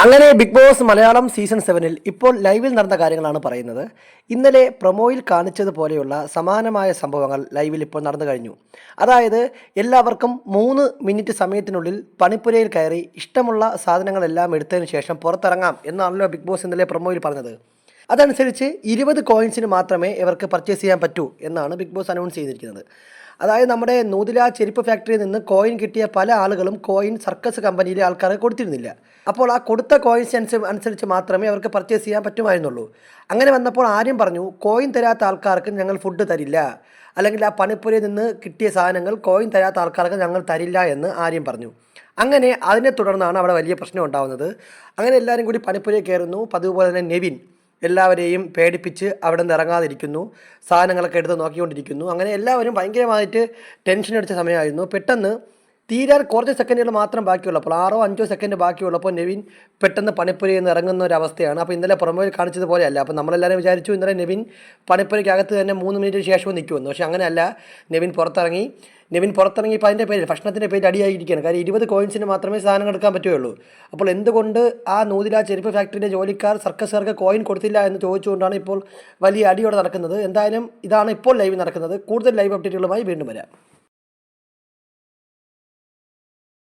അങ്ങനെ big boss Malayalam season 7-ൽ ഇപ്പോൾ ലൈവിൽ നടന്ന കാര്യങ്ങളാണ് പറയുന്നത്. ഇന്നലെ പ്രൊമോയിൽ കാണിച്ചതുപോലെയുള്ള സമാനമായ സംഭവങ്ങൾ ലൈവിൽ ഇപ്പോൾ നടന്നു കഴിഞ്ഞു. അതായത് എല്ലാവർക്കും 3 മിനിറ്റ് സമയത്തിനുള്ളിൽ പണിപ്പുരയിൽ കയറി ഇഷ്ടമുള്ള സാധനങ്ങളെല്ലാം എടുത്തതിന് ശേഷം പുറത്തിറങ്ങാം എന്നാണല്ലോ ബിഗ് ബോസ് ഇന്നലെ പ്രൊമോയിൽ പറഞ്ഞത്. അതനുസരിച്ച് 20 കോയിൻസിന് മാത്രമേ ഇവർക്ക് പർച്ചേസ് ചെയ്യാൻ പറ്റൂ എന്നാണ് ബിഗ് ബോസ് അനൗൺസ് ചെയ്തിരിക്കുന്നത്. അതായത് നമ്മുടെ നൂതില ചെരുപ്പ് ഫാക്ടറിയിൽ നിന്ന് കോയിൻ കിട്ടിയ പല ആളുകളും കോയിൻ സർക്കസ് കമ്പനിയിലെ ആൾക്കാർക്ക് കൊടുത്തിരുന്നില്ല. അപ്പോൾ ആ കൊടുത്ത കോയിൻസ് അനുസരിച്ച് മാത്രമേ അവർക്ക് പർച്ചേസ് ചെയ്യാൻ പറ്റുമായിരുന്നുള്ളൂ. അങ്ങനെ വന്നപ്പോൾ ആര്യം പറഞ്ഞു, കോയിൻ തരാത്ത ആൾക്കാർക്ക് ഞങ്ങൾ ഫുഡ് തരില്ല, അല്ലെങ്കിൽ ആ പണിപ്പുരയിൽ നിന്ന് കിട്ടിയ സാധനങ്ങൾ കോയിൻ തരാത്ത ആൾക്കാർക്ക് ഞങ്ങൾ തരില്ല എന്ന് ആര്യം പറഞ്ഞു. അങ്ങനെ അതിനെ തുടർന്നാണ് അവിടെ വലിയ പ്രശ്നം ഉണ്ടാകുന്നത്. അങ്ങനെ എല്ലാവരും കൂടി പണിപ്പുരയിൽ കയറുന്നു. പതിവ് പോലെ തന്നെ നെവിൻ എല്ലാവരെയും പേടിപ്പിച്ച് അവിടെ നിന്ന് ഇറങ്ങാതിരിക്കുന്നു, സാധനങ്ങളൊക്കെ എടുത്ത് നോക്കിക്കൊണ്ടിരിക്കുന്നു. അങ്ങനെ എല്ലാവരും ഭയങ്കരമായിട്ട് ടെൻഷൻ അടിച്ച സമയമായിരുന്നു. പെട്ടെന്ന് തീരാൻ കുറച്ച് സെക്കൻഡുകൾ മാത്രം ബാക്കിയുള്ളപ്പോൾ 6-5 സെക്കൻഡ് ബാക്കിയുള്ളപ്പോൾ നെവിൻ പെട്ടെന്ന് പണിപ്പുരയിൽ നിന്ന് ഇറങ്ങുന്ന ഒരു അവസ്ഥയാണ്. അപ്പോൾ ഇന്നലെ പ്രൊമോയിൽ കാണിച്ചതുപോലെയല്ല. അപ്പോൾ നമ്മളെല്ലാവരും വിചാരിച്ചു ഇന്നലെ നെവിൻ പണിപ്പുരയ്ക്കകത്ത് തന്നെ 3 മിനിറ്റിന് ശേഷവും നിൽക്കുമെന്ന്. പക്ഷേ അങ്ങനെയല്ല. നെവിൻ പുറത്തിറങ്ങിയപ്പോൾ അതിൻ്റെ പേരിൽ ഭക്ഷണത്തിൻ്റെ പേരിൽ അടിയായിരിക്കുകയാണ്. കാര്യം 20 കോയിൻസിന് മാത്രമേ സാധനങ്ങൾ എടുക്കാൻ പറ്റുകയുള്ളൂ. അപ്പോൾ എന്തുകൊണ്ട് ആ നൂതില ചെരുപ്പ് ഫാക്ടറിയുടെ ജോലിക്കാർ സർക്കസുകാർക്ക് കോയിൻ കൊടുത്തില്ല എന്ന് ചോദിച്ചുകൊണ്ടാണ് ഇപ്പോൾ വലിയ അടിയോടെ നടക്കുന്നത്. എന്തായാലും ഇതാണ് ഇപ്പോൾ ലൈവ് നടക്കുന്നത്. കൂടുതൽ ലൈവ് അപ്ഡേറ്റുകളുമായി വീണ്ടും വരാം.